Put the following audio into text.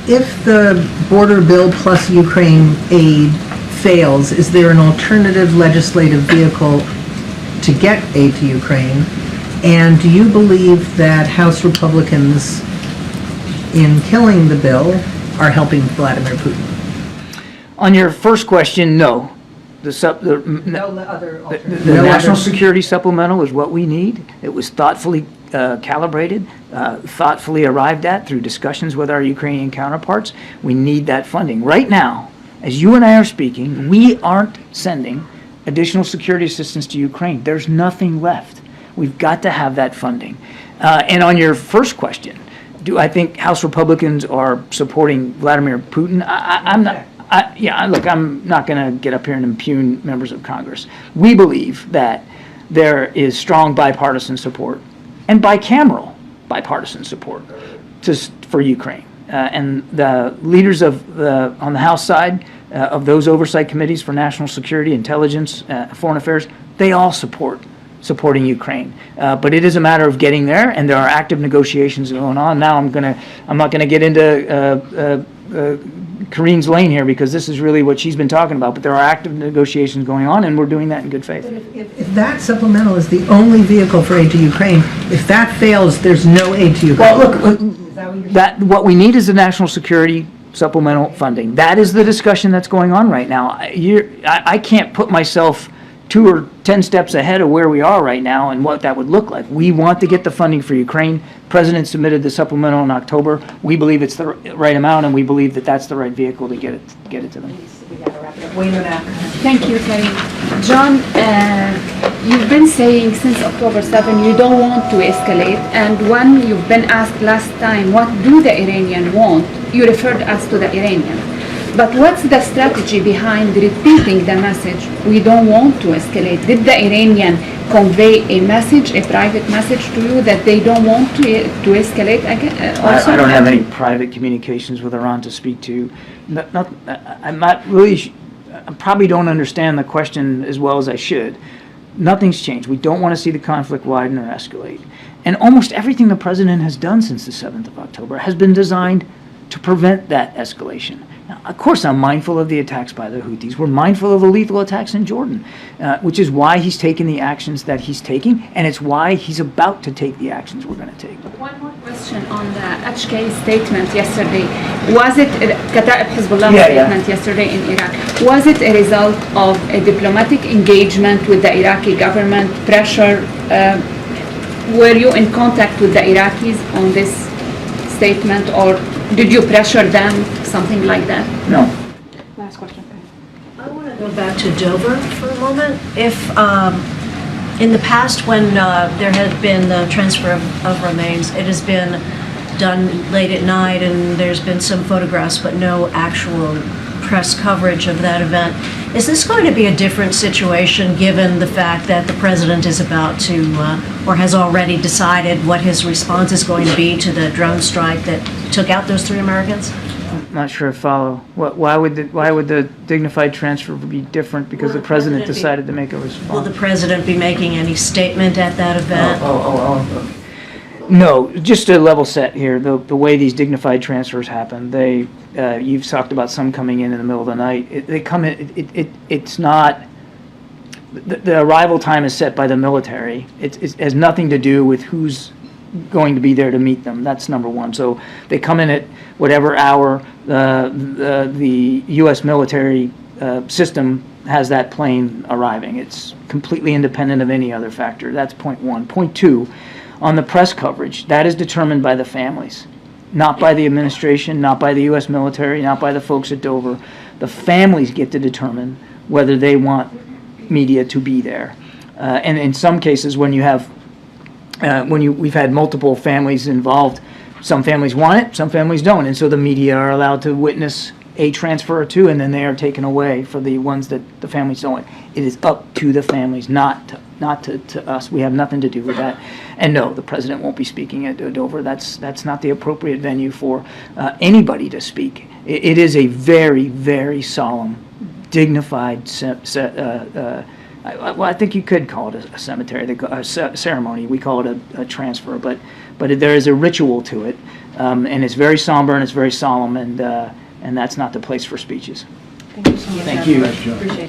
If the border bill plus Ukraine aid fails, is there an alternative legislative vehicle to get aid to Ukraine? And do you believe that House Republicans, in killing the bill, are helping Vladimir Putin? On your first question, no. The national security supplemental is what we need. It was thoughtfully calibrated, thoughtfully arrived at through discussions with our Ukrainian counterparts. We need that funding. Right now, as you and I are speaking, we aren't sending additional security assistance to Ukraine. There's nothing left. We've got to have that funding. And on your first question, do I think House Republicans are supporting Vladimir Putin? I'm not. Look, I'm not going to get up here and impugn members of Congress. We believe that there is strong bipartisan support and bicameral bipartisan support for Ukraine. And the leaders on the House side of those oversight committees for national security, intelligence, foreign affairs, they all supporting Ukraine. But it is a matter of getting there, and there are active negotiations going on. Now I'm not going to get into Kareen's lane here, because this is really what she's been talking about, but there are active negotiations going on, and we're doing that in good faith. If that supplemental is the only vehicle for aid to Ukraine, if that fails, there's no aid to Ukraine. Well, look, what we need is the national security supplemental funding. That is the discussion that's going on right now. I can't put myself 2 or 10 steps ahead of where we are right now and what that would look like. We want to get the funding for Ukraine. The President submitted the supplemental in October. We believe it's the right amount, and we believe that that's the right vehicle to get it to them. Thank you, Karim. John, you've been saying since October 7 you don't want to escalate, and when you've been asked last time what do the Iranians want, you referred us to the Iranians. But what's the strategy behind repeating the message, we don't want to escalate? Did the Iranian convey a message, a private message to you that they don't want to escalate again? I don't have any private communications with Iran to speak to. I'm not really, I probably don't understand the question as well as I should. Nothing's changed. We don't want to see the conflict widen or escalate. And almost everything the President has done since the 7th of October has been designed to prevent that escalation. Now, of course, I'm mindful of the attacks by the Houthis. We're mindful of the lethal attacks in Jordan, which is why he's taking the actions that he's taking, and it's why he's about to take the actions we're going to take. One more question on the HK statement yesterday. Was it Kataib Hezbollah statement yesterday in Iraq? Was it a result of a diplomatic engagement with the Iraqi government, pressure? Were you in contact with the Iraqis on this statement, or did you pressure them, something like that? No. Last question. I want to go back to Dover for a moment. If in the past, when there had been the transfer of remains, it has been done late at night, and there's been some photographs, but no actual press coverage of that event. Is this going to be a different situation given the fact that the President is about to, or has already decided what his response is going to be to the drone strike that took out those 3 Americans? I'm not sure I follow. Why would the dignified transfer be different because the President decided to make a response? Will the President be making any statement at that event? Okay. No, just to level set here, the way these dignified transfers happen, you've talked about some coming in the middle of the night. They come in, it's not, the arrival time is set by the military. It has nothing to do with who's going to be there to meet them. That's number one. So they come in at whatever hour the U.S. military system has that plane arriving. It's completely independent of any other factor. That's point one. Point two, on the press coverage, that is determined by the families, not by the administration, not by the U.S. military, not by the folks at Dover. The families get to determine whether they want media to be there. And in some cases, when you have, we've had multiple families involved, some families want it, some families don't, and so the media are allowed to witness a transfer or two, and then they are taken away for the ones that the families don't want. It is up to the families, not to us. We have nothing to do with that. And no, the President won't be speaking at Dover. That's not the appropriate venue for anybody to speak. It is a very, very solemn, dignified I think you could call it a cemetery, a ceremony. We call it a transfer, but there is a ritual to it. And it's very somber and it's very solemn, and that's not the place for speeches. Thank you so much. Thank you. Appreciate it.